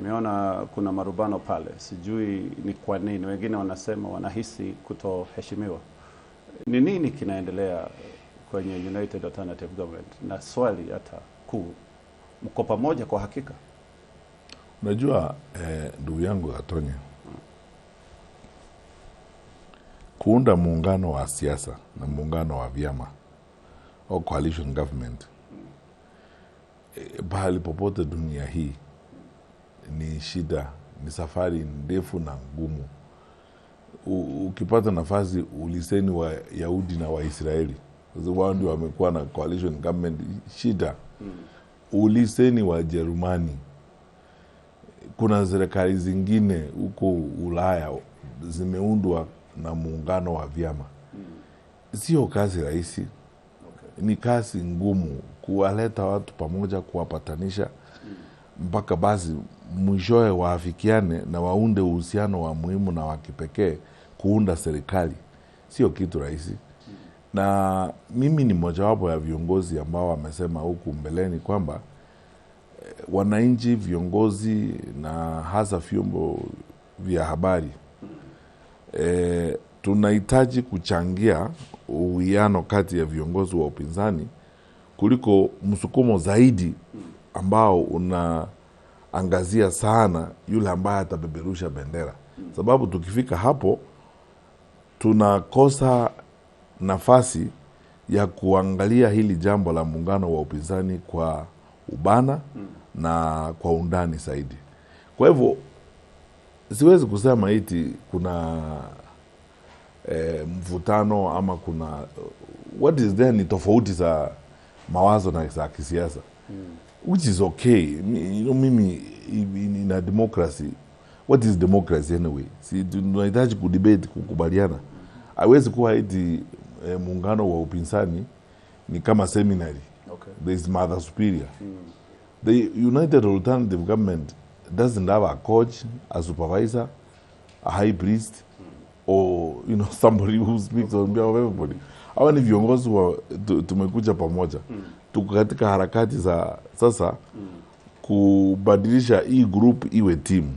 Nimeona kuna marubano pale, sijui ni kwa nini. Wengine wanasema wanahisi kutoheshimiwa. Ni nini kinaendelea kwenye United Alternative Government? Na swali hata kuu, mko pamoja kwa hakika? Unajua ndugu yangu Atonya, kuunda muungano wa siasa na muungano wa vyama au coalition government bahali popote dunia hii ni shida, ni safari ndefu na ngumu. Ukipata nafasi uliseni wa Yahudi na wa Israeli, wao ndio wamekuwa na coalition government, shida. Uliseni wa Jerumani, kuna serikali zingine huko Ulaya zimeundwa na muungano wa vyama. Sio kazi rahisi. Ni kazi ngumu kuwaleta watu pamoja, kuwapatanisha mpaka basi mwishowe waafikiane na waunde uhusiano wa muhimu na wa kipekee kuunda serikali. Sio kitu rahisi. Na mimi ni mojawapo ya viongozi ambao wamesema huku mbeleni kwamba wananchi, viongozi na hasa vyombo vya habari tunahitaji kuchangia uwiano kati ya viongozi wa upinzani kuliko msukumo zaidi ambao unaangazia sana yule ambaye atabeberusha bendera. Sababu tukifika hapo tunakosa nafasi ya kuangalia hili jambo la muungano wa upinzani kwa ubana na kwa undani zaidi. Kwa hivyo siwezi kusema eti kuna mvutano ama kuna what is there, ni tofauti za mawazo na za kisiasa, which is okay. Mimi in a democracy, what is democracy anyway? Si tunahitaji kudebate, kukubaliana. Haiwezi kuwa eti muungano wa upinzani ni kama seminary. There is mother superior. The United Alternative Government doesn't have a coach, a supervisor, a high priest, or somebody who speaks on behalf of everybody. Hawa ni viongozi wa tumekuja pamoja. Tuko katika harakati za sasa kubadilisha hii group iwe timu.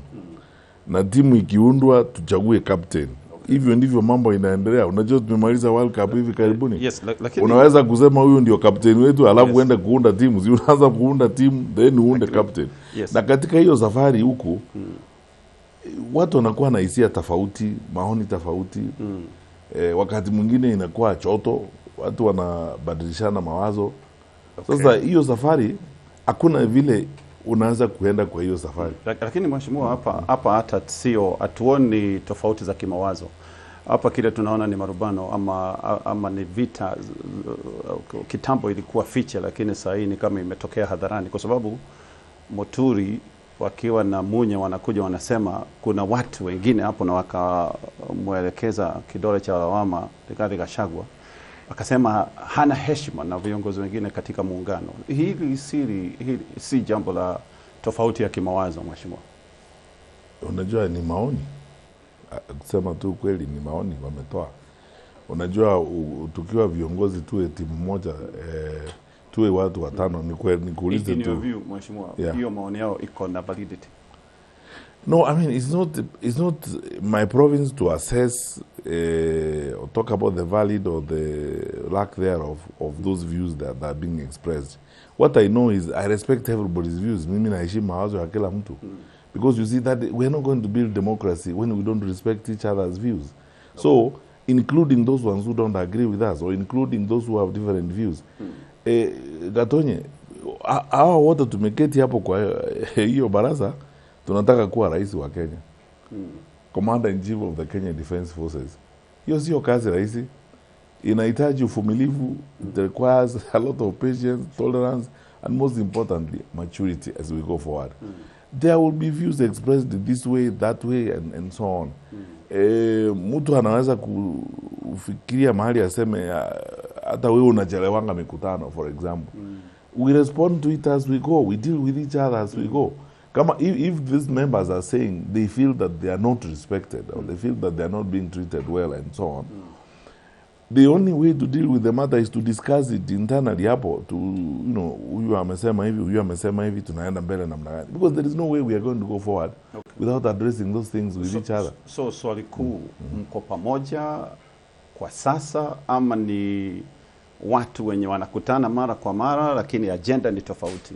Na timu ikiundwa tuchague captain. Hivyo ndivyo mambo inaendelea. Unajua tumemaliza World Cup hivi karibuni. Yes, lakini unaweza kusema huyu ndio captain wetu alafu uende kuunda timu. Unaanza kuunda timu then uunde captain. Na katika hiyo safari huku watu wanakuwa na hisia tofauti, maoni tofauti. Wakati mwingine inakuwa choto, watu wanabadilishana mawazo. Sasa hiyo safari hakuna vile unaanza kuenda kwa hiyo safari. Lakini mheshimiwa, hapa hata sio atuoni tofauti za kimawazo. Hapa kile tunaona ni marubano ama ni vita. Kitambo ilikuwa fiche, lakini sasa hii ni kama imetokea hadharani, kwa sababu Moturi wakiwa na Munya wanakuja wanasema kuna watu wengine hapo, na wakamwelekeza kidole cha lawama Rigathi Gachagua, akasema hana heshima na viongozi wengine katika muungano. Hili si jambo la tofauti ya kimawazo mheshimiwa. Unajua ni maoni. Kusema tu kweli ni maoni wametoa. Unajua tukiwa viongozi tuwe timu moja, tuwe watu watano, ni kuulize tu mheshimiwa, hiyo maoni yao iko na validity? No, I mean it's not my province to assess or talk about the valid or the lack thereof of those views that are being expressed. What I know is I respect everybody's views. Mimi naheshimu mawazo ya kila mtu. Because you see that we're not going to build democracy when we don't respect each other's views. So including those ones who don't agree with us, or including those who have different views. Gatonye, hawa wote tumeketi hapo kwa hiyo baraza, tunataka kuwa rais wa Kenya. Commander in Chief of the Kenya Defense Forces. Hiyo sio kazi rahisi. Inahitaji uvumilivu. It requires a lot of patience, tolerance, and most importantly, maturity as we go forward. There will be views expressed this way, that way, and so on. Mtu anaweza kufikiria mahali aseme hata wewe unachelewanga mikutano, for example. We respond to it as we go. We deal with each other as we go. Kama if these members are saying they feel that they are not respected, or they feel that they are not being treated well and so on, the only way to deal with the matter is to discuss it internally hapo, to, you know, huyu amesema hivi, tunaenda mbele namna gani, because there is no way we are going to go forward without addressing those things with each other. So swali kuu, mko pamoja kwa sasa ama ni watu wenye wanakutana mara kwa mara lakini agenda ni tofauti?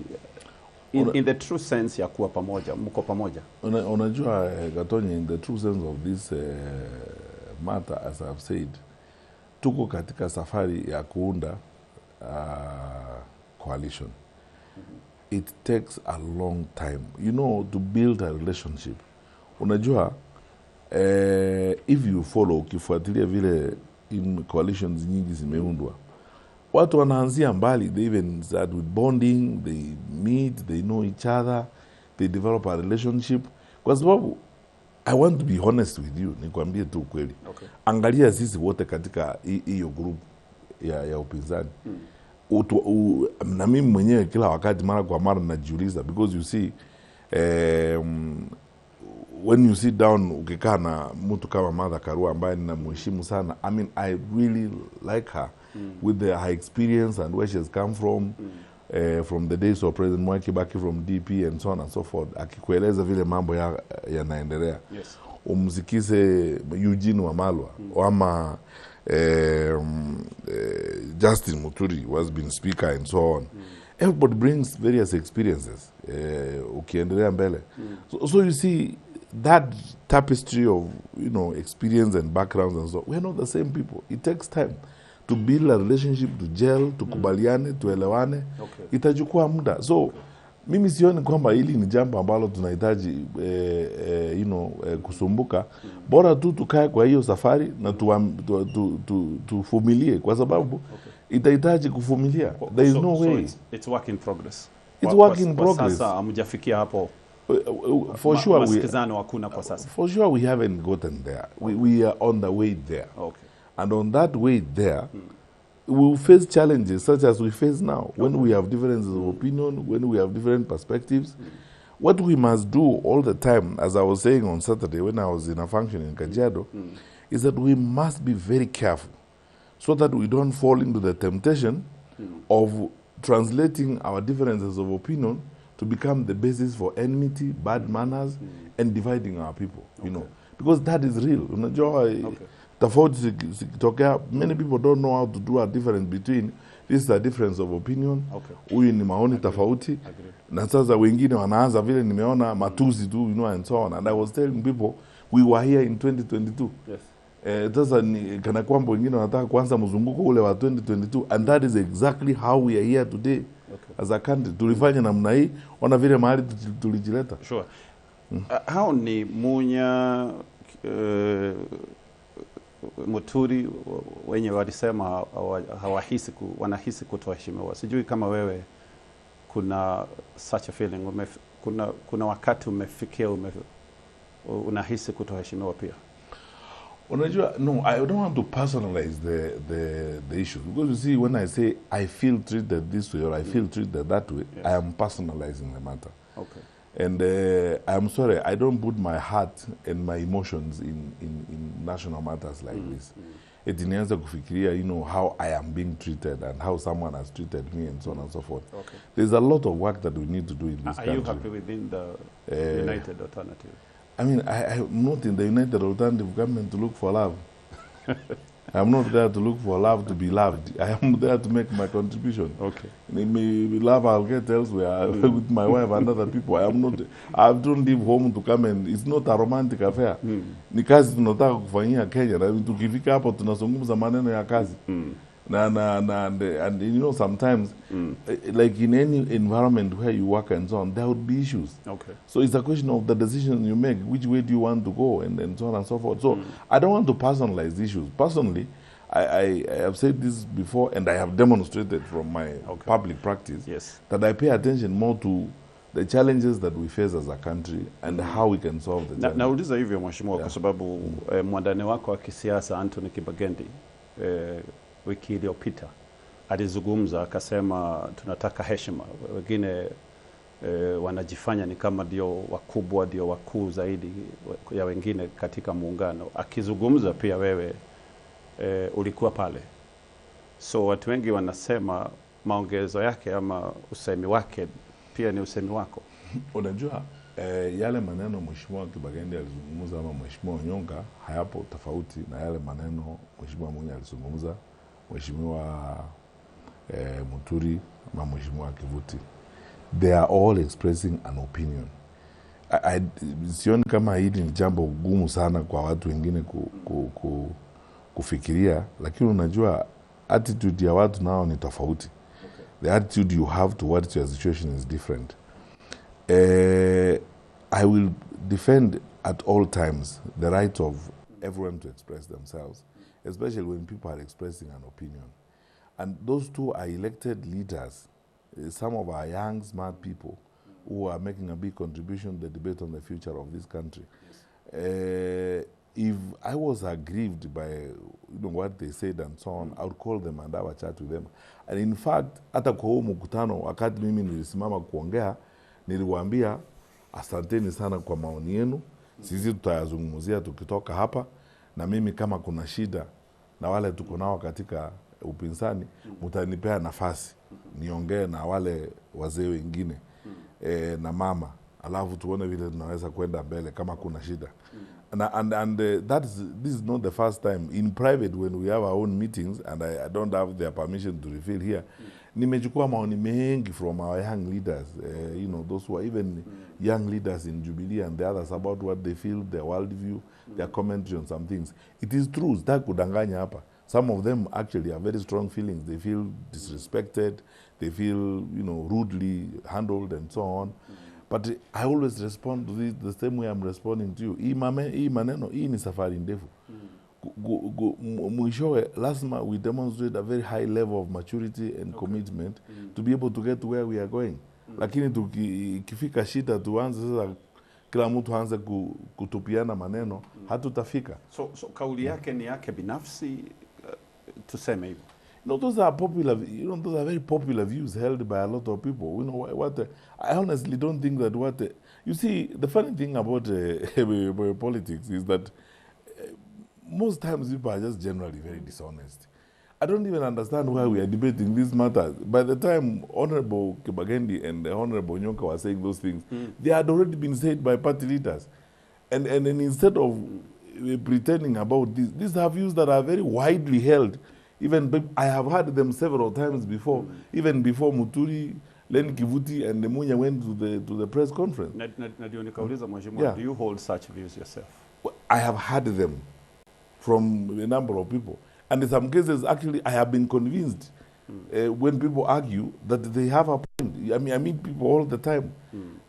In the true sense ya kuwa pamoja, mko pamoja? Unajua Gatonyi, in the true sense of this matter, as I've said, tuko katika safari ya kuunda coalition. It takes a long time, you know, to build a relationship. Unajua, if you follow, ukifuatilia vile in coalitions nyingi zimeundwa, watu wanaanzia mbali. They even start with bonding, they meet, they know each other, they develop a relationship. Kwa sababu, I want to be honest with you, nikwambie tu kweli. Okay. Angalia sisi wote katika hiyo group ya upinzani. Na mimi mwenyewe kila wakati mara kwa mara najiuliza, because you see, when you sit down ukikaa na mtu kama Martha Karua ambaye ninamheshimu sana, I mean, I really like her with her experience and where she has come from the days of President Mwai Kibaki from DP and so on and so forth. Akikueleza vile mambo yanaendelea. Yes. Umsikize Eugene Wamalwa ama Justin Muturi, who has been speaker and so on. Everybody brings various experiences. Ukiendelea mbele. So you see, that tapestry of, you know, experience and backgrounds and so on, we are not the same people. It takes time to build a relationship, to gel, tukubaliane, tuelewane. Itajukua muda. So, mimi sioni kwamba hili ni jambo ambalo tunahitaji you know, kusumbuka. Bora tu tukae kwa hiyo safari na tuvumilie, kwa sababu itahitaji kuvumilia. There is no way. It's work in progress. It's work in progress. Sasa hamjafikia hapo. For sure masikizano hakuna kwa sasa. For sure we haven't gotten there. We are on the way there. Okay. And on that way there, we will face challenges such as we face now, when we have differences of opinion, when we have different perspectives. What we must do all the time, as I was saying on Saturday when I was in a function in Kajiado, is that we must be very careful so that we don't fall into the temptation of translating our differences of opinion to become the basis for enmity, bad manners, and dividing our people, you know. Because that is real. Unajua, tofauti zikitokea, many people don't know how to do a difference between this is a difference of opinion, huyu ni maoni tofauti, na sasa wengine wanaanza vile nimeona matusi tu, you know, and so on. And I was telling people, we were here in 2022. Yes. Sasa ni kana kwamba wengine wanataka kuanza mzunguko ule wa 2022, and that is exactly how we are here today. As a country, tulifanya namna hii, ona vile mahali tulijileta. Sure. Hao ni Munya, Muturi, wenye walisema hawahisi wanahisi kutoheshimiwa. Sijui kama wewe kuna such a feeling, kuna wakati umefikia unahisi kutoheshimiwa pia? Unajua, no, I don't want to personalize the issue, because you see, when I say I feel treated this way or I feel treated that way, I am personalizing the matter. Okay. And I'm sorry, I don't put my heart and my emotions in national matters like this. It nianza kufikiria, you know, how I am being treated and how someone has treated me and so on and so forth. Okay. There's a lot of work that we need to do in this country. Are you happy within the United Alternative? I mean, I'm not in the United Alternative Government to look for love. I'm not there to look for love to be loved. I am there to make my contribution. Okay. Maybe love I'll get elsewhere with my wife and other people. I don't leave home to come and it's not a romantic affair. Ni kazi tunataka kufanyia Kenya. Na tukifika hapo tunazungumza maneno ya kazi. And you know, sometimes, like in any environment where you work and so on, there would be issues. Okay. So it's a question of the decision you make, which way do you want to go, and so on and so forth. So I don't want to personalize issues. Personally, I have said this before, and I have demonstrated from my public practice that I pay attention more to the challenges that we face as a country and how we can solve the challenges. Nauliza hivyo mheshimiwa kwa sababu mwandani wako wa kisiasa Anthony Kibagendi wiki iliyopita alizungumza akasema tunataka heshima. Wengine wanajifanya ni kama ndio wakubwa, ndio wakuu zaidi ya wengine katika muungano. Akizungumza pia wewe ulikuwa pale. So watu wengi wanasema maongezo yake ama usemi wake pia ni usemi wako. Unajua yale maneno Mheshimiwa Kibagendi alizungumza ama Mheshimiwa Onyonga hayapo tofauti na yale maneno Mheshimiwa Munya alizungumza, Mheshimiwa Muturi ama Mheshimiwa Kivuti. They are all expressing an opinion. Sioni kama hili ni jambo gumu sana kwa watu wengine kufikiria, lakini unajua attitude ya watu nao ni tofauti. Okay. The attitude you have towards your situation is different. I will defend at all times the right of everyone to express themselves, especially when people are expressing an opinion. And those two are elected leaders, some of our young, smart people who are making a big contribution to the debate on the future of this country. Yes. If I was aggrieved by what they said and so on, I would call them and have a chat with them. And in fact, hata kwa huu mkutano wakati mimi nilisimama kuongea, niliwaambia asanteni sana kwa maoni yenu. Sisi tutayazungumzia tukitoka hapa, na mimi kama kuna shida na wale tuko nao katika upinzani, mtanipea nafasi niongee na wale wazee wengine na mama, alafu tuone vile tunaweza kwenda mbele kama kuna shida. And this is not the first time in private when we have our own meetings and I don't have their permission to reveal here. Nimechukua maoni mengi from our young leaders, those who are even young leaders in Jubilee and the others about what they feel, their worldview, their commentary on some things. It is true, kudanganya hapa. Some of them actually have very strong feelings. They feel disrespected, they feel, rudely handled and so on. But I always respond to this the same way I'm responding to you. Hii maneno, hii ni safari ndefu. Mwishowe, lazima we demonstrate a very high level of maturity and commitment to be able to get to where we are going. Lakini tukifika shida tuanze sasa kila mtu aanze kutupiana maneno, hatutafika. So kauli yake ni yake binafsi, tuseme hivyo. Those are popular, those are very popular views held by a lot of people. I honestly don't think that you see, the funny thing about politics is that most times people are just generally very dishonest. I don't even understand why we are debating these matters. By the time Honorable Kibagendi and Honorable Onyonga were saying those things, they had already been said by party leaders. And then instead of pretending about these are views that are very widely held. Even I have heard them several times before, even before Muturi, Len Kivuti and Munya went to the press conference. Do you hold such views yourself? I have heard them from a number of people. And in some cases, actually, I have been convinced when people argue that they have a point. I meet people all the time.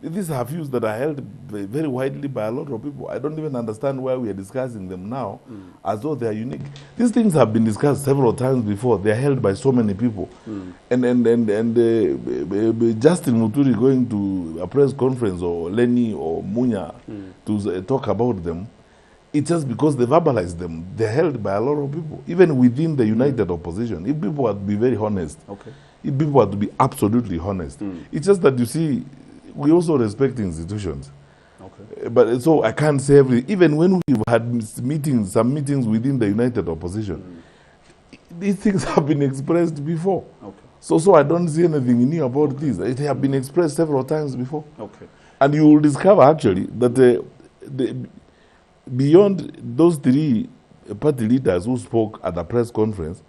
These are views that are held very widely by a lot of people. I don't even understand why we are discussing them now as though they are unique. These things have been discussed several times before. They are held by so many people. And Justin Muturi going to a press conference or Lenny or Munya to talk about them, it's just because they verbalize them. They're held by a lot of people, even within the united opposition. If people had to be very honest, if people had to be absolutely honest, it's just that, you see, we also respect institutions. But so I can't say even when we've had some meetings within the united opposition, these things have been expressed before. So I don't see anything new about this. It have been expressed several times before. And you will discover actually that beyond those three party leaders who spoke at the press conference,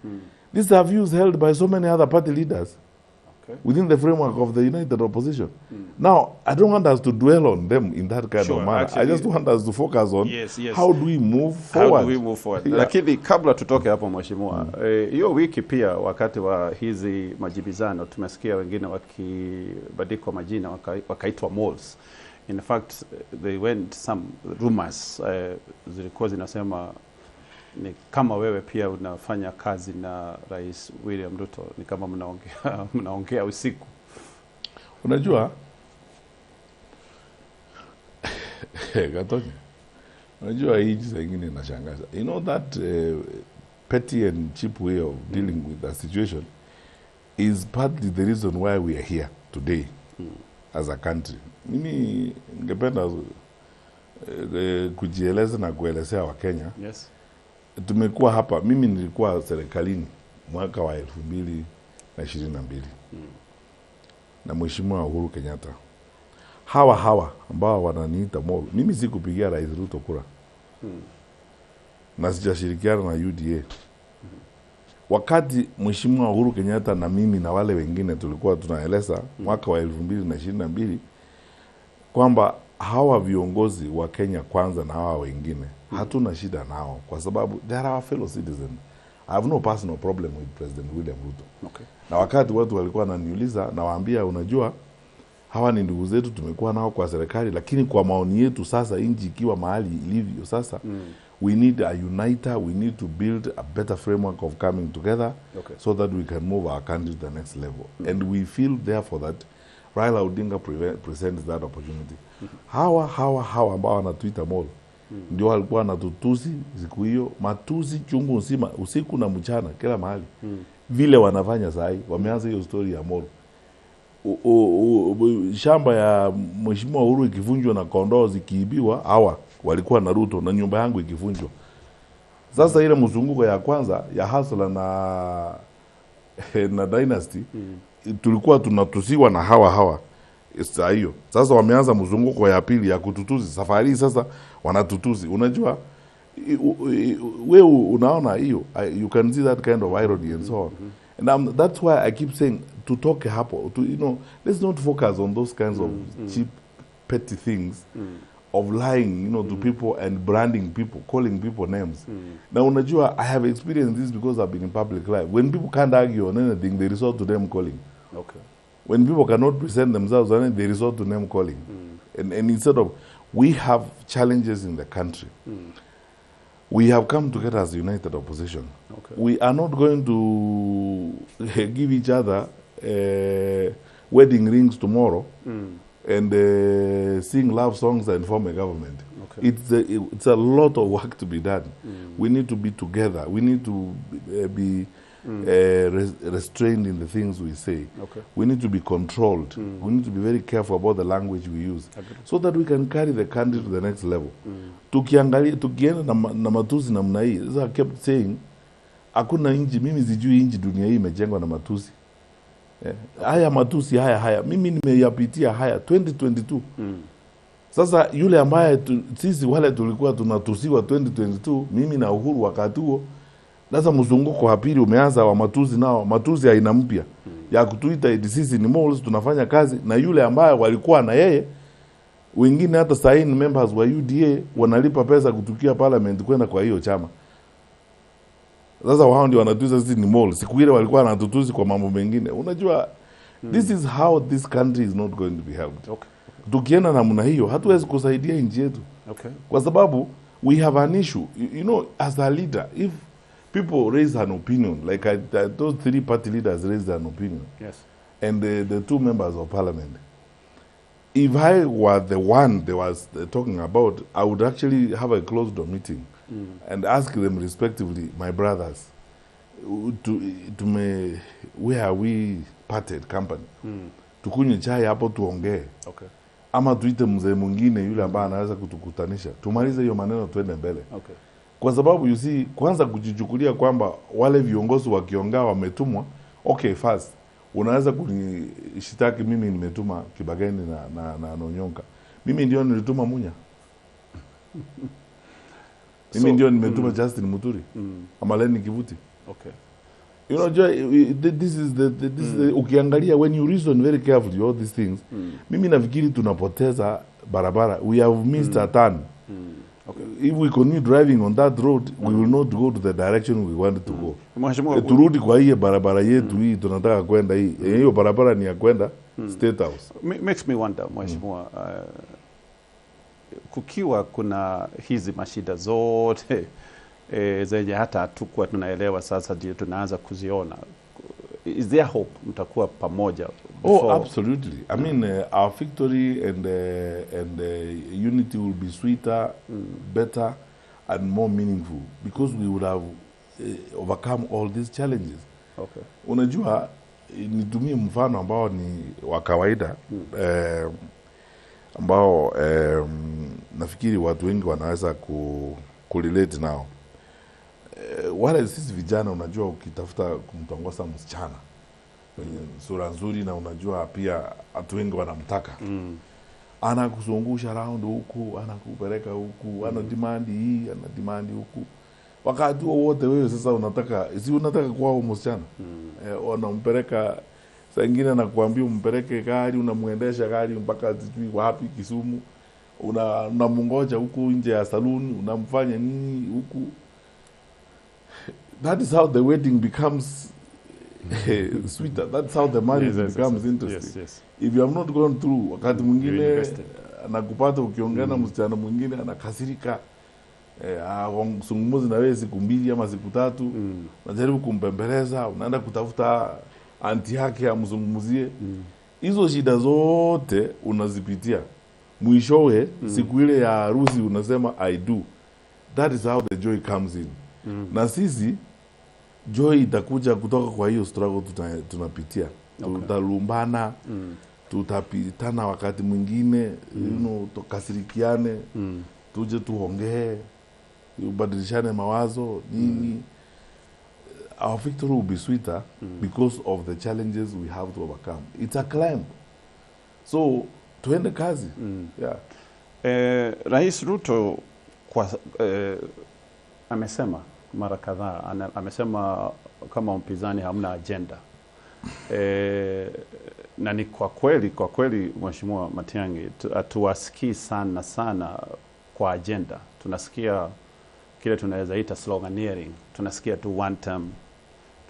these are views held by so many other party leaders within the framework of the united opposition. Now, I don't want us to dwell on them in that kind of manner. Actually, I just want us to focus on how do we move forward. Lakini kabla tutoke hapo mheshimiwa, hiyo wiki pia wakati wa hizi majibizano tumesikia wengine wakibadikwa majina wakaitwa malls. In fact, they went some rumors zilikuwa zinasema ni kama wewe pia unafanya kazi na Rais William Ruto, ni kama mnaongea usiku. Unajua Gatonya, unajua hii zingine inashangaza. You know that petty and cheap way of dealing with the situation is partly the reason why we are here today as a country. Mimi ningependa kujieleza na kuelezea wa Kenya tumekuwa hapa, mimi nilikuwa serikalini mwaka wa 2022 na Mheshimiwa Uhuru Kenyatta. Hawa ambao wananiita molo, mimi sikupigia Rais Ruto kura. Na sijashirikiana na UDA. Wakati Mheshimiwa Uhuru Kenyatta na mimi na wale wengine tulikuwa tunaeleza mwaka wa 2022 kwamba hawa viongozi wa Kenya kwanza na hawa wengine hatuna shida nao kwa sababu they are our fellow citizens. I have no personal problem with President William Ruto. Okay. Na wakati watu walikuwa wananiuliza, na waambia unajua hawa ni ndugu zetu, tumekuwa nao kwa serikali, lakini kwa maoni yetu sasa inji ikiwa mahali ilivyo sasa, we need a uniter, we need to build a better framework of coming together, okay, so that we can move our country to the next level. And we feel therefore that Raila Odinga presents that opportunity. Hawa ambao wanatuita mall ndio walikuwa wanatutusi siku hiyo, matusi chungu nzima usiku na mchana kila mahali. Vile wanafanya sahi, wameanza hiyo story ya mall. Shamba ya Mheshimiwa Uhuru ikivunjwa na kondoo zikiibiwa, hawa walikuwa na Ruto na nyumba yangu ikivunjwa. Sasa ile mzunguko ya kwanza ya Hasla na Dynasty tulikuwa tunatusiwa na hawa saa hiyo. Sasa wameanza mzunguko ya pili ya kututuzi. Safari sasa wanatutuzi. Unajua wewe unaona hiyo, you can see that kind of irony and so on. And that's why I keep saying tutoke hapo, let's not focus on those kinds of cheap petty things of lying, to people and branding people, calling people names. Now unajua, I have experienced this because I've been in public life. When people can't argue on anything, they resort to name calling. Okay. When people cannot present themselves on anything, they resort to name calling. And instead of, we have challenges in the country. We have come together as a united opposition. Okay. We are not going to give each other wedding rings tomorrow and sing love songs and form a government. Okay. It's a lot of work to be done. We need to be together. We need to be restrained in the things we say. Okay. We need to be controlled. We need to be very careful about the language we use, so that we can carry the country to the next level. Tukienda na matusi namna hii, I kept saying, hakuna inji, mimi sijui inji dunia hii imejengwa na matusi. Haya matusi haya mimi nimeyapitia haya 2022. Sasa yule ambaye sisi wale tulikuwa tunatusiwa 2022, mimi na Uhuru wakati huo, sasa mzunguko wa pili umeanza wa matusi nao, matusi haina mpya ya kutuita sisi ni malls tunafanya kazi na yule ambaye walikuwa na yeye. Wengine hata sign members wa UDA wanalipa pesa kutukia parliament kwenda kwa hiyo chama. Sasa wao ndio wanatuza sisi ni mall. Siku ile walikuwa wanatutusi kwa mambo mengine. Unajua, this is how this country is not going to be helped. Okay. Tukienda namna hiyo hatuwezi kusaidia nchi yetu. Okay. Kwa sababu we have an issue. As a leader, if people raise an opinion, like those 3 party leaders raised an opinion. Yes. And the 2 members of parliament. If I were the one they was talking about, I would actually have a closed door meeting and ask them respectively, my brothers, where are we parted company? Tukunywe chai hapo tuongee. Okay. Ama tuite mzee mwingine yule ambaye anaweza kutukutanisha. Tumalize hiyo maneno tuende mbele. Okay. Kwa sababu you see, kwanza kujichukulia kwamba wale viongozi wakiongea wametumwa, okay, first unaweza kunishitaki mimi nimetuma Kibageni na Nonyonka. Mimi ndio nilituma Munya. Mimi ndio nimetuma Justin Muturi. Amaleni Kivuti. Okay. This is the ukiangalia, when you reason very carefully all these things, mimi nafikiri tunapoteza barabara. We have missed a turn. Okay. If we continue driving on that road, we will not go to the direction we wanted to go. Turudi kwa hii barabara yetu hii tunataka kwenda hii. Hiyo barabara ni ya kwenda State House. Makes me wonder, Mheshimiwa, kukiwa kuna hizi mashida zote zenye hata hatukuwa tunaelewa, sasa ndio tunaanza kuziona. Is there hope mtakuwa pamoja? Oh, absolutely. I mean, our victory and unity will be sweeter, better, and more meaningful because we would have overcome all these challenges. Okay. Unajua, nitumie mfano ambao ni wa kawaida, ambao nafikiri watu wengi wanaweza kurelate nao. wale sisi vijana unajua ukitafuta kumtongoza msichana kwenye sura nzuri na unajua pia watu wengi wanamtaka. Anakuzungusha round huku, anakupeleka huku, ana demand hii, ana demand huku. Wakati wote wewe sasa unataka kwao msichana. Unampeleka saa nyingine anakuambia umpeleke gari, unamuendesha gari mpaka sijui wapi Kisumu. Unamungoja huku nje ya saloon, unamfanya nini huku. That is how the wedding becomes sweeter. That's how the marriage becomes interesting. Yes. If you have not gone through, wakati mwingine anakupata ukiongea na msichana mwingine anakasirika, sungumuzi na wewe siku 2 ama siku 3, unajaribu kumpembeleza, unaenda kutafuta anti yake amzungumuzie. Hizo shida zote unazipitia. Mwishowe siku ile ya harusi unasema I do. That is how the joy comes in. Na sisi joy itakuja kutoka kwa hiyo struggle tunapitia. Tutalumbana, tutapitana wakati mwingine, tukasirikiane, tuje tuongee, ubadilishane mawazo nini. Our victory will be sweeter because of the challenges we have to overcome. It's a climb. So tuende kazi. Rais Ruto amesema mara kadhaa, amesema kama mpinzani hamna agenda. Na ni kwa kweli Mheshimiwa Matiang'i, hatuwasikii sana kwa agenda. Tunasikia kile tunaweza ita sloganeering, tunasikia tu one term,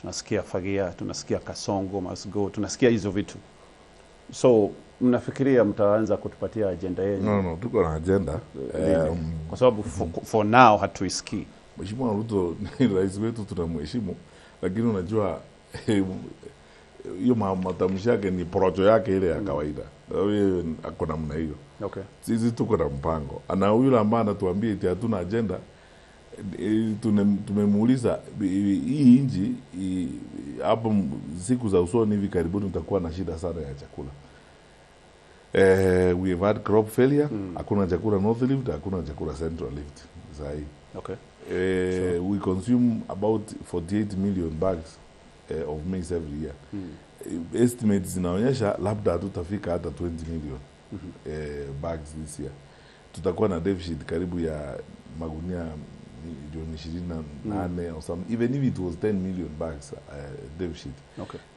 tunasikia fagia, tunasikia Kasongo must go, tunasikia hizo vitu. So mnafikiria mtaanza kutupatia agenda yenu? No, tuko na agenda. Kwa sababu for now hatuisikii. Mheshimiwa Ruto ni rais wetu, tunamheshimu, lakini unajua hiyo matamshi yake ni porojo yake ile ya kawaida. Yeye ako namna hiyo. Okay. Sisi tuko na mpango. Ana yule ambaye anatuambia eti hatuna agenda. Tumemuuliza hii inji hapo siku za usoni hivi karibuni utakuwa na shida sana ya chakula. We have had crop failure. Hakuna chakula North Rift, hakuna chakula Central Rift. Sahi. Okay. We consume about 48 million bags of maize every year. Estimates zinaonyesha labda hatutafika hata 20 million bags this year. Tutakuwa na deficit karibu ya magunia milioni 28 or something. Even if it was 10 million bags deficit,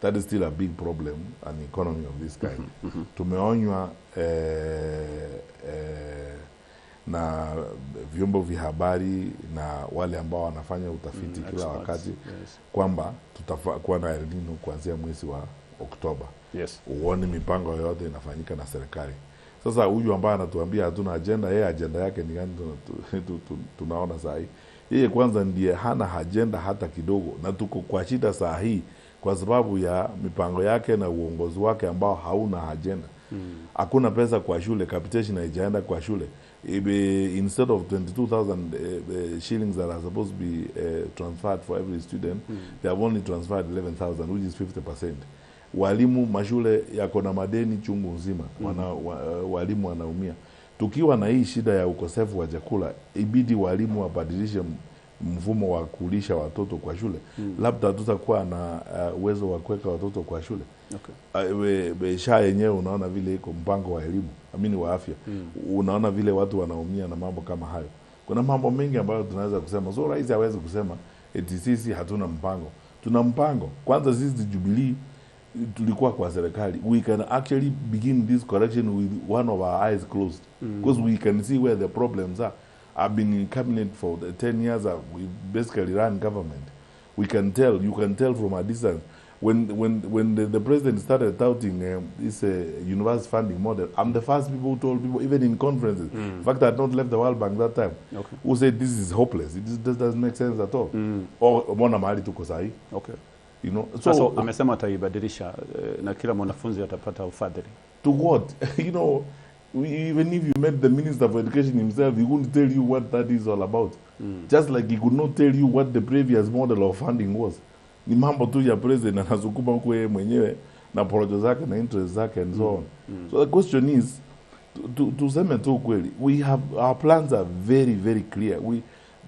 that is still a big problem an economy of this kind. Tumeonywa na vyombo vya habari na wale ambao wanafanya utafiti kila wakati kwamba tutakuwa na El Nino kuanzia mwezi wa Oktoba. Uone mipango yote inafanyika na serikali. Sasa huyu ambaye anatuambia hatuna agenda, yeye agenda yake ni gani? Tunaona saa hii yeye kwanza ndiye hana agenda hata kidogo, na tuko kwa shida saa hii kwa sababu ya mipango yake na uongozi wake ambao hauna agenda. Hakuna pesa kwa shule, capitation haijaenda kwa shule. Instead of 22,000 shillings that are supposed to be transferred for every student, they have only transferred 11,000, which is 50%. Walimu mashule yako na madeni chungu nzima. Walimu wanaumia. Tukiwa na hii shida ya ukosefu wa chakula, ibidi walimu wabadilishe mfumo wa kulisha watoto kwa shule. Labda tutakuwa na uwezo wa kuweka watoto kwa shule. Sha yenyewe unaona vile iko mpango wa elimu, wa afya. Unaona vile watu wanaumia na mambo kama hayo. Kuna mambo mengi ambayo tunaweza kusema. So rais hawezi kusema eti sisi hatuna mpango. Tuna mpango. Kwanza sisi Jubilee tulikuwa kwa serikali. We can actually begin this correction with one of our eyes closed, because we can see where the problems are. I've been in cabinet for 10 years. We basically run government. We can tell. You can tell from a distance. When the president started touting this universal funding model, I'm the first people who told people, even in conferences. In fact, I had not left the World Bank that time. Who said this is hopeless. It doesn't make sense at all. Or mbona mahali tuko sahi. You know, so amesema ataibadilisha na kila mwanafunzi atapata ufadhili. To what? You know, even if you met the Minister for Education himself, he wouldn't tell you what that is all about. Just like he could not tell you what the previous model of funding was. Ni mambo tu ya president anasukuma huko yeye mwenyewe na porojo zake na interest zake and so on. So the question is, tuseme tu kweli, our plans are very, very clear.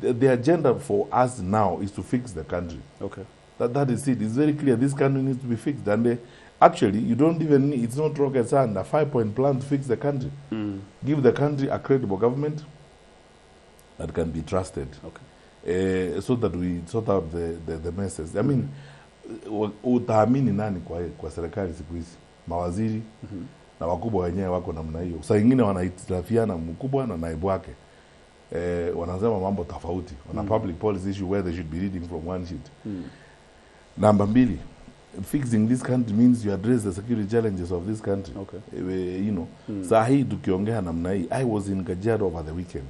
The agenda for us now is to fix the country. Okay. That is it. It's very clear. This country needs to be fixed. And actually, you don't even need, it's not rocket science, a 5-point plan to fix the country. Give the country a credible government that can be trusted. Okay. So that we sort out the messes. I mean, utaamini nani kwa serikali siku hizi? Mawaziri na wakubwa wenyewe wako namna hiyo. Saa nyingine wanaitirafiana mkubwa na naibu wake. Wanasema mambo tofauti. On a public policy issue where they should be reading from one sheet. Number 2, fixing this country means you address the security challenges of this country. Okay. You know, saa hii tukiongea namna hii, I was in Kajiado over the weekend.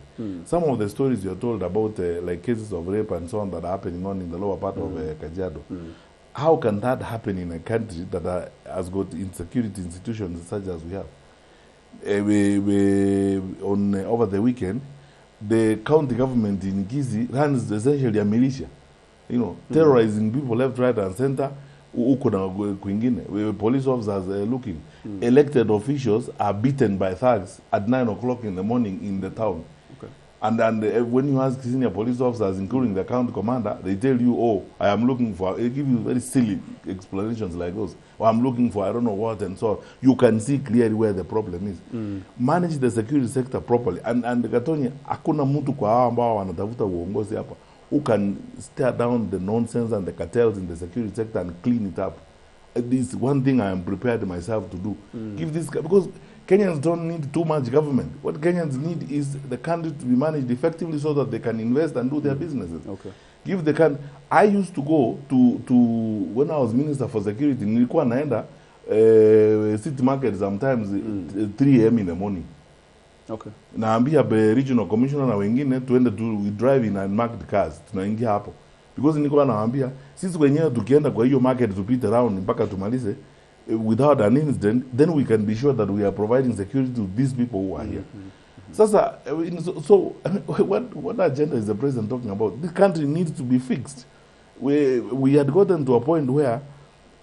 Some of the stories you are told about like cases of rape and so on that are happening on in the lower part of Kajiado. How can that happen in a country that has got insecurity institutions such as we have? Over the weekend, the county government in Gizi runs essentially a militia, you know, terrorizing people left, right, and center. Police officers are looking. Elected officials are beaten by thugs at 9 o'clock in the morning in the town. Okay. And when you ask senior police officers, including the county commander, they tell you, oh, I am looking for, they give you very silly explanations like those. Or I'm looking for I don't know what and so on. You can see clearly where the problem is. Manage the security sector properly. And Katoni, hakuna mtu kwa hao ambao wanatafuta uongozi hapa who can stare down the nonsense and the cartels in the security sector and clean it up. This is one thing I am prepared myself to do. Give this, because Kenyans don't need too much government. What Kenyans need is the country to be managed effectively so that they can invest and do their businesses. Okay. Give the country. I used to go to when I was Minister for Security, nilikuwa naenda city market sometimes 3 a.m. in the morning. Okay. Naambia regional commissioner na wengine tuende we drive in unmarked cars. Tunaingia hapo. Because nilikuwa naambia sisi wenyewe tukienda kwa hiyo market tupite around mpaka tumalize without an incident, then we can be sure that we are providing security to these people who are here. Sasa, so what agenda is the president talking about? The country needs to be fixed. We had gotten to a point where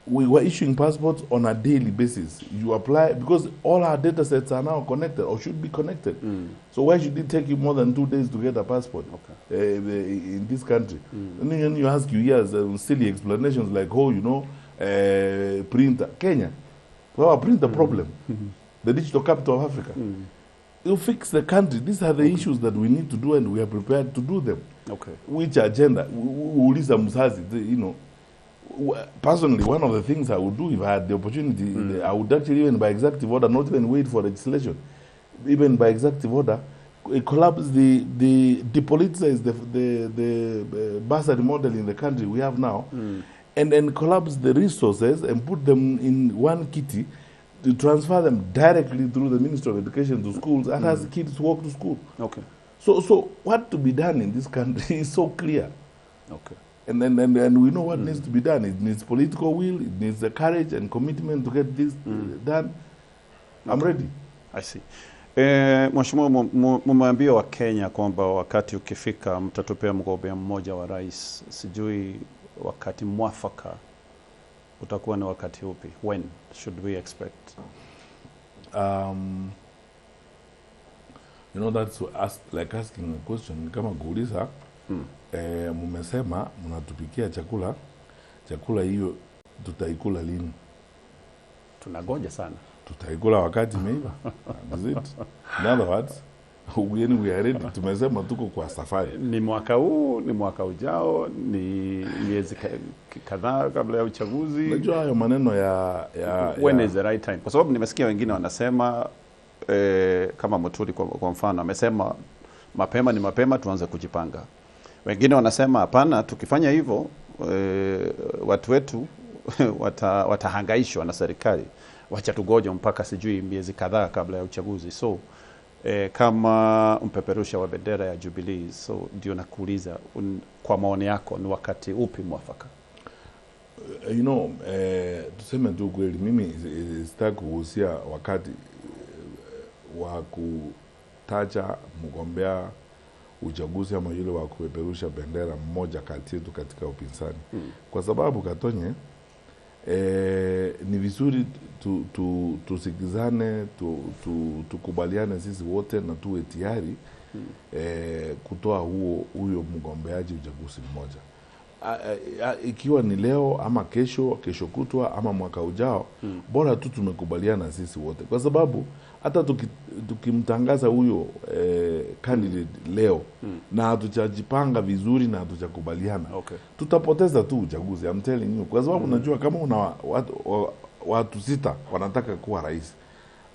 we were issuing passports on a daily basis. You apply, because all our data sets are now connected or should be connected. So why should it take you more than 2 days to get a passport in this country? And then you ask, you hear silly explanations like, oh, you know, printer. Kenya, we have a printer problem. The digital capital of Africa. You fix the country. These are the issues that we need to do, and we are prepared to do them. Okay. Which agenda? Uliza Musazi, you know. Personally, one of the things I would do if I had the opportunity, I would actually, even by executive order, not even wait for legislation, even by executive order, collapse depoliticize the bursary model in the country we have now, and then collapse the resources and put them in one kitty to transfer them directly through the Ministry of Education to schools and as kids walk to school. Okay. So what to be done in this country is so clear. Okay. And we know what needs to be done. It needs political will, it needs the courage and commitment to get this done. I'm ready. I see. Mheshimiwa, mumeambia wa Kenya kwamba wakati ukifika mtatupea mgombea mmoja wa rais. Sijui wakati mwafaka utakuwa ni wakati upi? When should we expect? You know, that's like asking a question. Kama kuuliza, mumesema mnatupikia chakula hiyo tutaikula lini? Tunagoja sana. Tutaikula wakati imeiva. Is it? In other words, we are ready. Tumesema tuko kwa safari. Ni mwaka huu, ni mwaka ujao, ni miezi kadhaa kabla ya uchaguzi. Najua hayo maneno ya when is the right time? Kwa sababu nimesikia wengine wanasema kama Muturi kwa mfano amesema mapema ni mapema, tuanze kujipanga. Wengine wanasema hapana, tukifanya hivyo watu wetu watahangaishwa na serikali. Wacha tugoje mpaka sijui miezi kadhaa kabla ya uchaguzi. So kama mpeperusha wa bendera ya Jubilee, so ndio nakuuliza kwa maoni yako ni wakati upi mwafaka? You know, tuseme tu kweli, mimi sitaki kuhusia wakati wa kutaja mgombea uchaguzi ama yule wa kupeperusha bendera mmoja kati yetu katika upinzani. Kwa sababu Katonye, ni vizuri tusikizane, tukubaliane sisi wote na tuwe tayari kutoa huyo mgombeaji uchaguzi mmoja. Ikiwa ni leo ama kesho kutwa ama mwaka ujao, bora tu tumekubaliana sisi wote, kwa sababu hata tukimtangaza huyo candidate leo na hatujajipanga vizuri na hatujakubaliana, tutapoteza tu uchaguzi. I'm telling you, kwa sababu najua kama una watu 6 wanataka kuwa rais,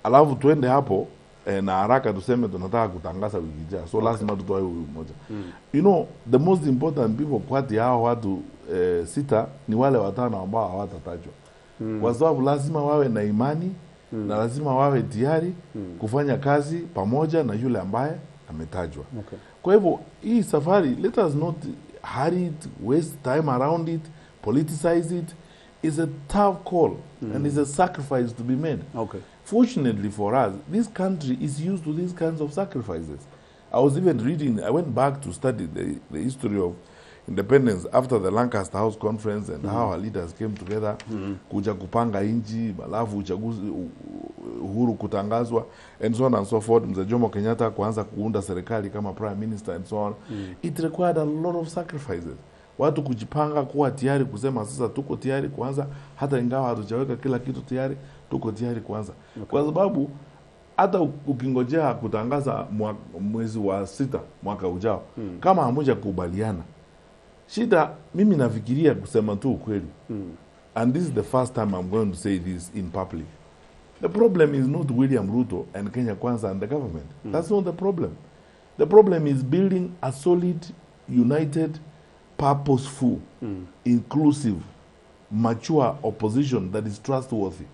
alafu tuende hapo na haraka tuseme tunataka kutangaza wiki ijayo, so lazima tutoe huyu mmoja. You know, the most important people kwati hao watu 6 ni wale 5 ambao hawatatajwa, kwa sababu lazima wawe na imani na lazima wawe tayari kufanya kazi pamoja na yule ambaye ametajwa. Kwa hivyo hii safari, let us not hurry it, waste time around it, politicize it. It's a tough call and it's a sacrifice to be made. Fortunately for us, this country is used to these kinds of sacrifices. I was even reading, I went back to study the history of independence after the Lancaster House Conference and how our leaders came together kuja kupanga inji, alafu uchaguzi uhuru kutangazwa and so on and so forth. Mzee Jomo Kenyatta kuanza kuunda serikali kama prime minister and so on. It required a lot of sacrifices. Watu kujipanga kuwa tayari kusema sasa tuko tayari kuanza, hata ingawa hatujaweka kila kitu tayari, tuko tayari kuanza. Kwa sababu hata ukingojea kutangaza mwezi wa 6 mwaka ujao, kama hamoja kubaliana, shida mimi nafikiria kusema tu ukweli. And this is the first time I'm going to say this in public. The problem is not William Ruto and Kenya Kwanza and the government. That's not the problem. The problem is building a solid, united, purposeful, inclusive, mature opposition that is trustworthy.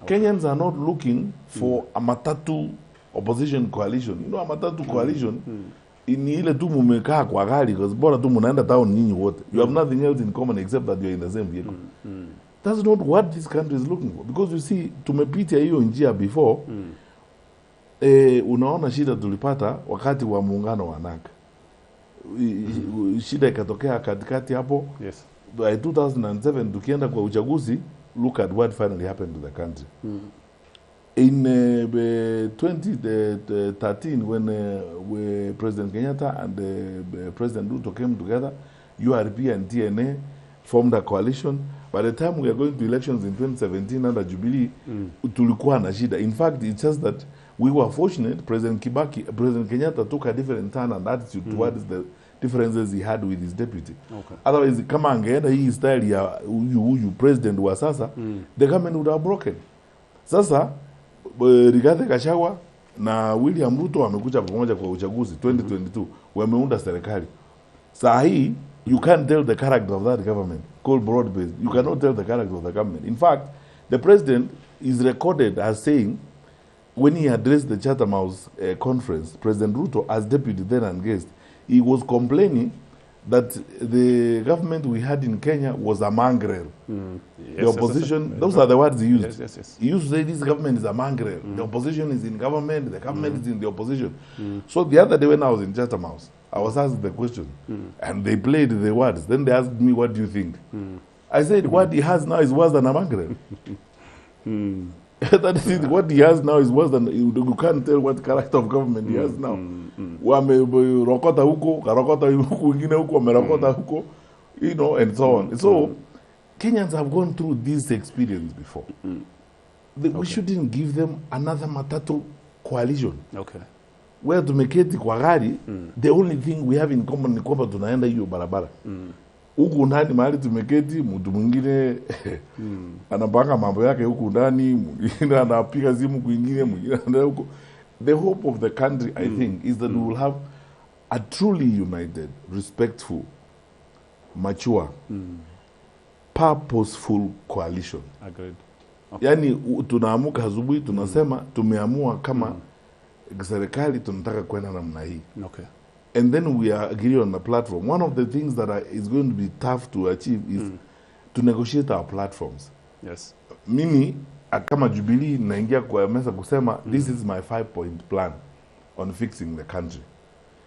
Kenyans are not looking for a matatu opposition coalition. You know, a matatu coalition, ni ile tu mumekaa kwa gari, because bora tu munaenda town nyinyi wote. You have nothing else in common except that you are in the same vehicle. That's not what this country is looking for. Because you see, tumepitia hiyo njia before. Unaona shida tulipata wakati wa muungano wa NAK. Shida ikatokea katikati hapo. By 2007 tukienda kwa uchaguzi, look at what finally happened to the country. In 2013, when President Kenyatta and President Ruto came together, URP and TNA formed a coalition. By the time we are going to elections in 2017 under Jubilee, tulikuwa na shida. In fact, it's just that we were fortunate. President Kenyatta took a different turn and attitude towards the differences he had with his deputy. Otherwise, kama angeenda hii style ya huyu president wa sasa, the government would have broken. Sasa Rigathi Gachagua na William Ruto wamekuja pamoja kwa uchaguzi 2022, wameunda serikali. Saa hii you can't tell the character of that government called broad-based. You cannot tell the character of the government. In fact, the president is recorded as saying, when he addressed the Chatham House conference, President Ruto, as deputy then and guest, he was complaining that the government we had in Kenya was a mongrel. The opposition, those are the words he used. He used to say this government is a mongrel. The opposition is in government, the government is in the opposition. So the other day when I was in Chatham House, I was asked the question, and they played the words. Then they asked me, what do you think? I said, what he has now is worse than a mongrel. That is it. What he has now is worse than, you can't tell what character of government he has now. Wamerokota huko, karokota huko, wengine huko, wamerokota huko, you know, and so on. So, Kenyans have gone through this experience before. We shouldn't give them another matatu coalition. Where tumeketi kwa gari, the only thing we have in common ni kwamba tunaenda hiyo barabara. Huku ndani mahali tumeketi, mtu mwingine anapanga mambo yake huku ndani, mwingine anapiga simu kwingine, mwingine anaenda huko. The hope of the country, I think, is that we will have a truly united, respectful, mature, purposeful coalition. Agreed. Yani tunaamuka asubuhi tunasema tumeamua kama serikali tunataka kwenda namna hii. And then we are agree on the platform. One of the things that is going to be tough to achieve is to negotiate our platforms. Mimi kama Jubilee naingia kwa meza kusema this is my 5-point plan on fixing the country.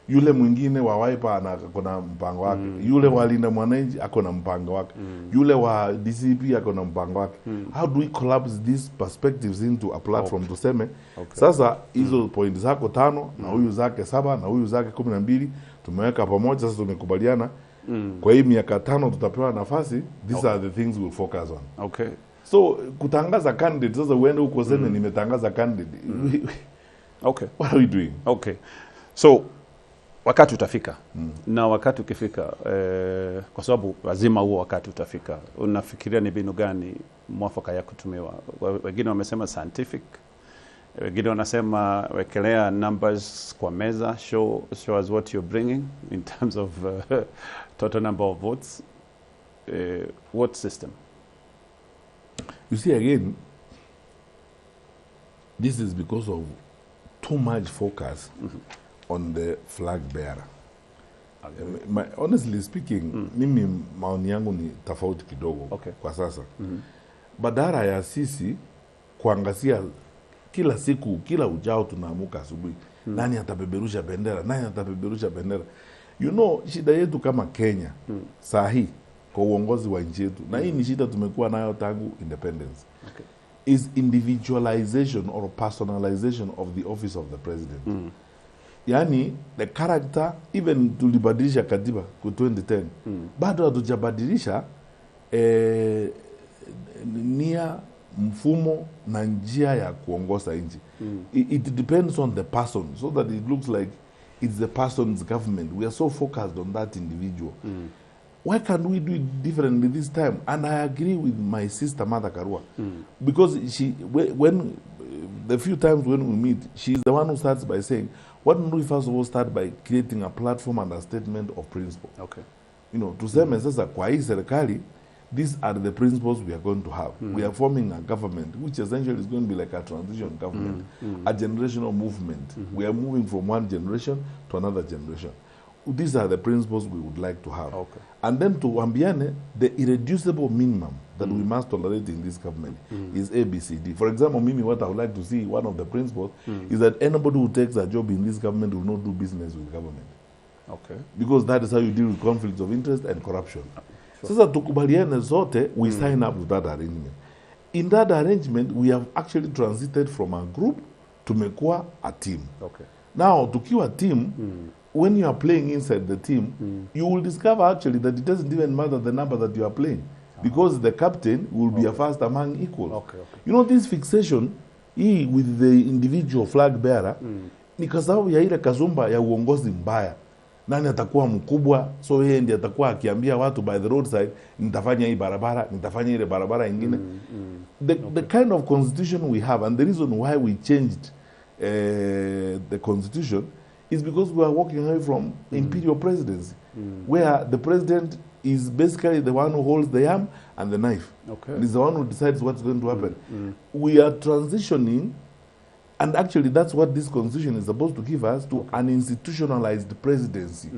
Yule mwingine wa Wiper akona mpango wake. Yule wa Linda Mwananchi akona mpango wake. Yule wa DCP akona mpango wake. How do we collapse these perspectives into a platform tuseme sasa hizo point zako 5 na huyu zake 7 na huyu zake 12 tumeweka pamoja, sasa tumekubaliana kwa hii miaka 5 tutapewa nafasi, these are the things we'll focus on. Okay. So kutangaza candidate sasa uende huko sema nimetangaza candidate. Okay. What are we doing? Okay. So wakati utafika na wakati ukifika kwa sababu lazima huo wakati utafika, unafikiria ni mbinu gani mwafaka ya kutumiwa? Wengine wamesema scientific, wengine wanasema wekelea numbers kwa meza, show us what you're bringing in terms of total number of votes. What system? You see, again, this is because of too much focus on the flag bearer. Honestly speaking, mimi maoni yangu ni tofauti kidogo kwa sasa. Badala ya sisi kuangazia kila siku, kila ujao tunaamuka asubuhi, nani atapeperusha bendera, nani atapeperusha bendera. You know, shida yetu kama Kenya, sahi, kwa uongozi wa nchi yetu, na hii ni shida tumekuwa nayo tangu independence, is individualization or personalization of the office of the president. Yani, the character, even tulibadilisha katiba kwa 2010, bado hatujabadilisha nia, mfumo na njia ya kuongoza nchi. It depends on the person, so that it looks like it's the person's government. We are so focused on that individual. Why can't we do it differently this time? And I agree with my sister Mother Karua, because when the few times when we meet, she's the one who starts by saying, why don't we first of all start by creating a platform and a statement of principle? Okay. You know, tuseme sasa kwa hii serikali, these are the principles we are going to have. We are forming a government, which essentially is going to be like a transition government, a generational movement. We are moving from one generation to another generation. These are the principles we would like to have. Okay. And then to ambiane, the irreducible minimum that we must tolerate in this government is ABCD. For example, Mimi, what I would like to see, one of the principles, is that anybody who takes a job in this government will not do business with government. Okay. Because that is how you deal with conflicts of interest and corruption. Sasa tukubaliane zote, we sign up with that arrangement. In that arrangement, we have actually transited from a group to mekua a team. Okay. Now, tukiwa team, when you are playing inside the team, you will discover actually that it doesn't even matter the number that you are playing, because the captain will be a first among equals. Okay. You know, this fixation with the individual flag bearer ni kwa sababu ya ile kazumba ya uongozi mbaya. Nani atakuwa mkubwa, so yeye ndiye atakuwa akiambia watu by the roadside, nitafanya hii barabara, nitafanya ile barabara nyingine. The kind of constitution we have, and the reason why we changed the constitution, is because we are walking away from imperial presidency, where the president is basically the one who holds the arm and the knife. Okay. And is the one who decides what's going to happen. We are transitioning, and actually that's what this constitution is supposed to give us, to an institutionalized presidency,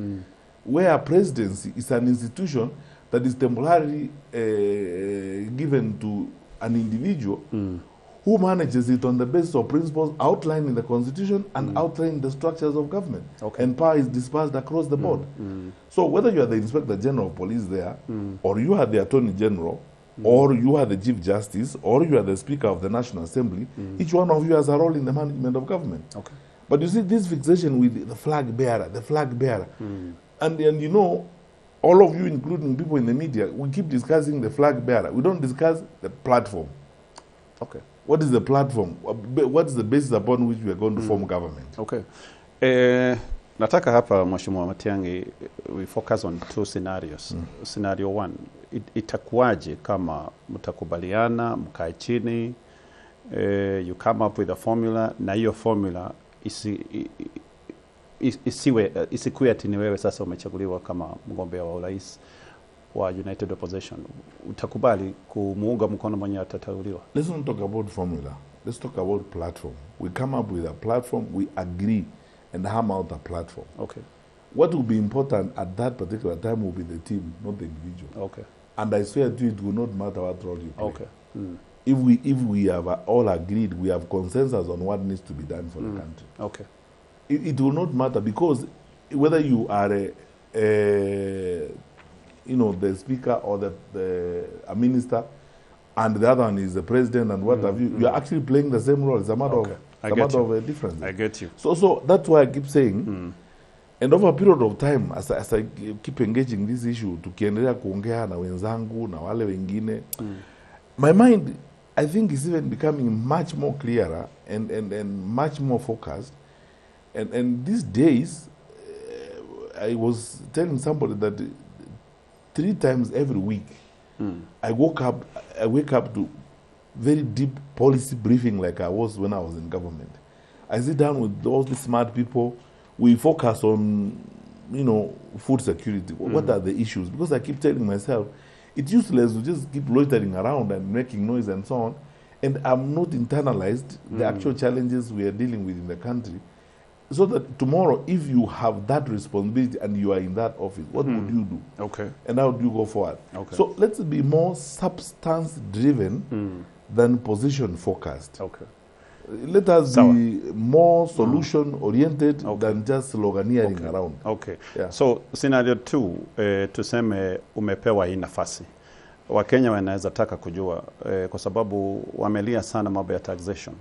where presidency is an institution that is temporarily given to an individual who manages it on the basis of principles outlined in the constitution and outlined in the structures of government. Okay. And power is dispersed across the board. So whether you are the Inspector General of Police there, or you are the Attorney General, or you are the Chief Justice, or you are the Speaker of the National Assembly, each one of you has a role in the management of government. Okay. But you see this fixation with the flag bearer, and you know, all of you, including people in the media, we keep discussing the flag bearer. We don't discuss the platform. Okay. What is the platform? What is the basis upon which we are going to form government? Okay. Nataka hapa Mheshimiwa Matiang'i, we focus on two scenarios. Scenario one, itakuwaje kama mtakubaliana, mkae chini, you come up with a formula, na hiyo formula isikuwe ati ni wewe sasa umechaguliwa kama mgombea wa urais wa United Opposition, utakubali kumuunga mkono mwenye atateuliwa? Let's not talk about formula. Let's talk about platform. We come up with a platform, we agree, and hammer out a platform. Okay. What will be important at that particular time will be the team, not the individual. Okay. And I swear to you, it will not matter what role you play. Okay. If we have all agreed, we have consensus on what needs to be done for the country. Okay. It will not matter, because whether you are the speaker or a minister, and the other one is the president, and what have you, you are actually playing the same role. It's a matter of a difference. I get you. So that's why I keep saying, and over a period of time, as I keep engaging this issue, tukiendelea kuongea na wenzangu na wale wengine, my mind, I think, is even becoming much more clearer and much more focused. And these days, I was telling somebody that 3 times every week, I wake up to very deep policy briefing like I was when I was in government. I sit down with all these smart people. We focus on, food security. What are the issues? Because I keep telling myself, it's useless to just keep loitering around and making noise and so on. And I'm not internalized the actual challenges we are dealing with in the country. So that tomorrow, if you have that responsibility and you are in that office, what would you do? Okay. And how do you go forward? Okay. So let's be more substance-driven than position-focused. Okay. Let us be more solution-oriented than just sloganeering around. Okay. Yeah. So scenario 2, tuseme umepewa hii nafasi. Wakenya wanaweza taka kujua kwa sababu wamelia sana mambo ya taxation.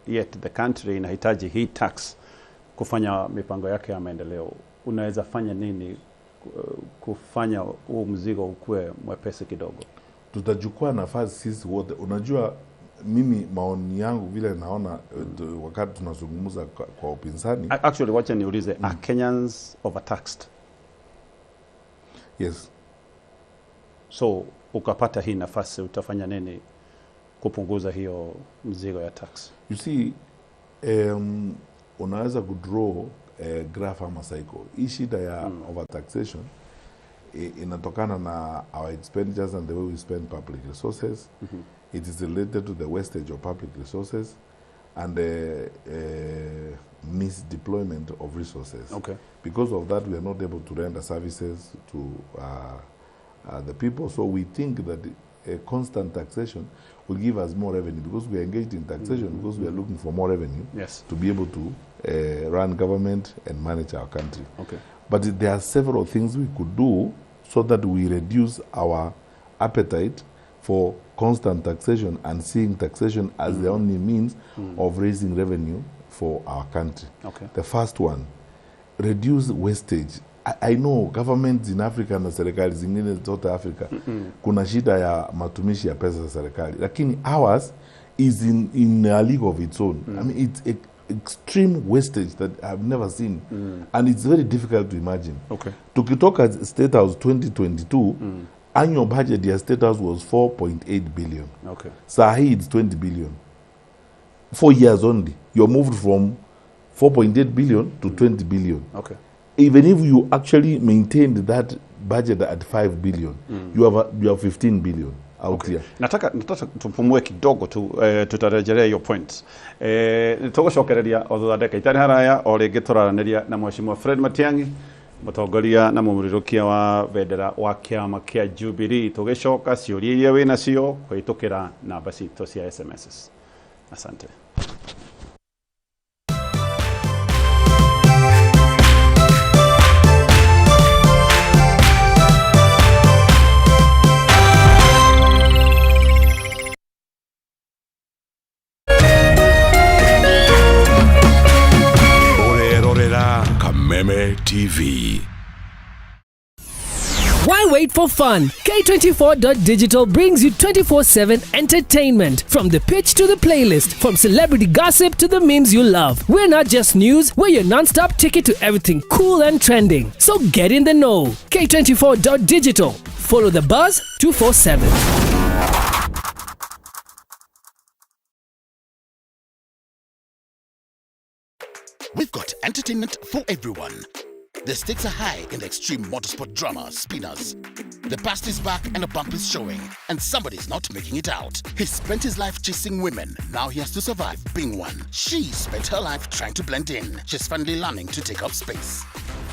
Yet the country inahitaji hii tax kufanya mipango yake ya maendeleo. Unaweza fanya nini kufanya huu mzigo ukue mwepesi kidogo? Tutachukua nafasi sisi wote. Unajua, mimi maoni yangu vile naona wakati tunazungumza kwa upinzani. Actually, wacha niulize, are Kenyans overtaxed? Yes. So ukapata hii nafasi, utafanya nini kupunguza hiyo mzigo ya tax? You see, unaweza kudraw graph ama cycle. Hii shida ya overtaxation inatokana na our expenditures and the way we spend public resources. It is related to the wastage of public resources and misdeployment of resources. Okay. Because of that, we are not able to render services to the people. So we think that a constant taxation will give us more revenue because we are engaged in taxation because we are looking for more revenue to be able to run government and manage our country. Okay. But there are several things we could do so that we reduce our appetite for constant taxation and seeing taxation as the only means of raising revenue for our country. Okay. The first one, reduce wastage. I know governments in Africa na serikali zingine zote Africa kuna shida ya matumishi ya pesa za serikali, lakini ours is in a league of its own. I mean, it's extreme wastage that I've never seen, and it's very difficult to imagine. Okay. Tukitoka State House 2022, annual budget ya State House was 4.8 billion. Okay. Sahi it's 20 billion. 4 years only, you're moved from 4.8 billion to 20 billion. Okay. Even if you actually maintained that budget at 5 billion, you have 15 billion out here. Nataka tupumue kidogo tu, tutarejelea your point. Tugocokereria othondeka itari haraya o ringi turaranĩria na Mheshimiwa Fred Matiang'i, mutongoria na mumurirukia wa bendera wa kiama kia Jubilee. Tugicoka ciuria iria wina cio kwitukira namba citu cia SMS. Asante. TV. Why wait for fun? K24.digital brings you 24/7 entertainment. From the pitch to the playlist, from celebrity gossip to the memes you love. We're not just news, we're your non-stop ticket to everything cool and trending. So get in the know. K24.digital. Follow the buzz 247. We've got entertainment for everyone. The stakes are high in the extreme motorsport drama, Spinners. The past is back and a bump is showing, and somebody's not making it out. He spent his life chasing women, now he has to survive being one. She spent her life trying to blend in. She's finally learning to take up space.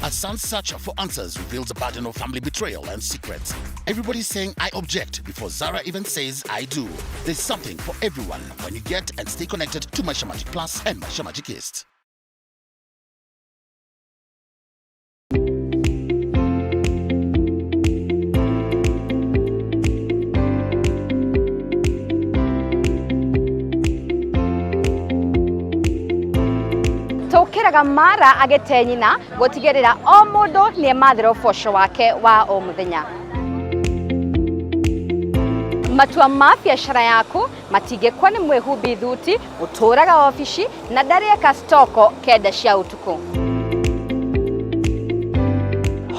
A son's search for answers reveals a burden of family betrayal and secrets. Everybody's saying I object before Zara even says I do. There's something for everyone when you get and stay connected to Maisha Magic Plus and Maisha Magic East. ageraga mara agete nyina gutigerera o mundu ni mathira uboco wake wa o muthenya. Matua ma biashara yaku matigekwa ni mwihumbi thuti uturaga ofici na ndareka stoko kenda cia utuku.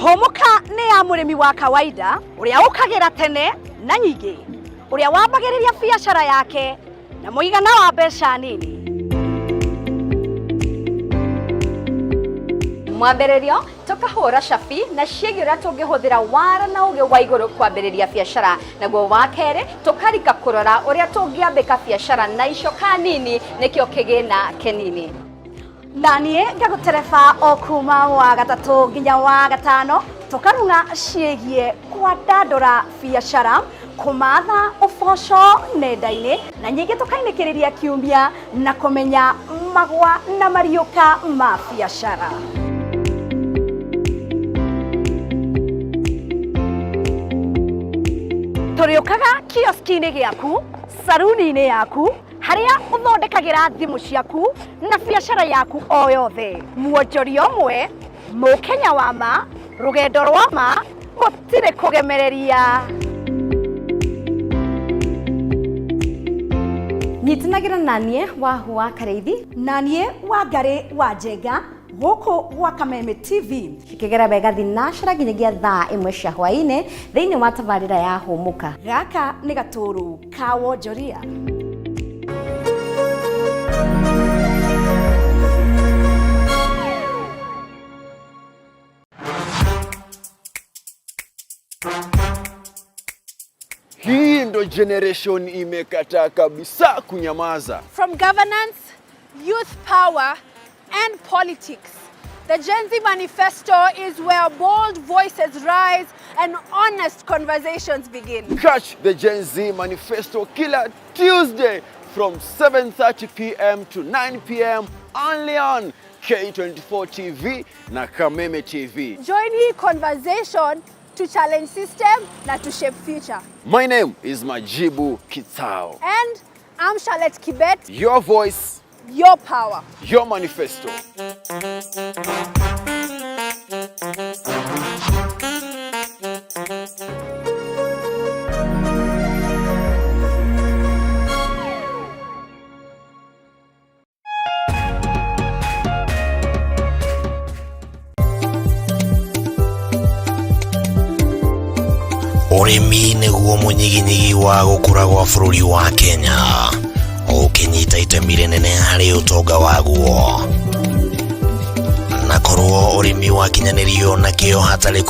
Homuka ni ya murimi wa kawaida uria ukagira tene na nyingi, uria wambagiriria biashara yake na muigana wa mbeca nini. Mwambĩrĩrio tukahũra cabi na ciĩgiĩ ũrĩa tũngĩhũthĩra wara na ũgĩ wa igũrũ kwambĩrĩria biashara, naguo wa kerĩ tukarika kũrora ũrĩa tũngĩambĩka biashara na icoka nini nĩkĩo kĩgĩna kĩnini. Na niĩ ngagũtereba o kuma wa gatatũ nginya wa gatano tukarunga ciĩgiĩ kwandandũra biashara, kumatha uboco nenda-inĩ na nyingĩ tukainĩkĩrĩria kiumia na kũmenya magwa na mariũka ma biashara. Tũrĩũkaga kioski-inĩ gĩaku, saruni-inĩ yaku, harĩa ũthondekagĩra thimũ ciaku na biashara yaku o yothe. Muonjoria ũmwe, mũkenya wa ma, rũgendo rwa ma, gũtirĩ kũgemereria. Nyitanagira nanie wa Hua Kareithi, nanie wa Ngari wa Njenga, gũkũ gwa Kameme TV, cikĩgera wega thinacara nginyagia thaa imwe cia hwainĩ thĩinĩ wa tabarĩra ya Hũmuka. Gaka nĩ gatũrũ ka wonjoria. Hii ndo generation imekataa kabisa kunyamaza. From governance, youth power and politics, the Gen Z Manifesto is where bold voices rise and honest conversations begin. Catch the Gen Z Manifesto kila Tuesday from 7:30 p.m. to 9 p.m. only on K24 TV na Kameme TV. Join hii conversation to challenge system na to shape future. My name is Majibu Kitao. And I'm Charlotte Kibet. Your voice, your power, your manifesto. Ũrĩmi nĩguo mũnyiginyigi wa gũkũra gwa bũrũri wa Kenya, ũkĩnyita itemi rĩnene harĩ ũtonga waguo. Na korwo ũrĩmi wakinyanĩrio na kĩo hatarĩ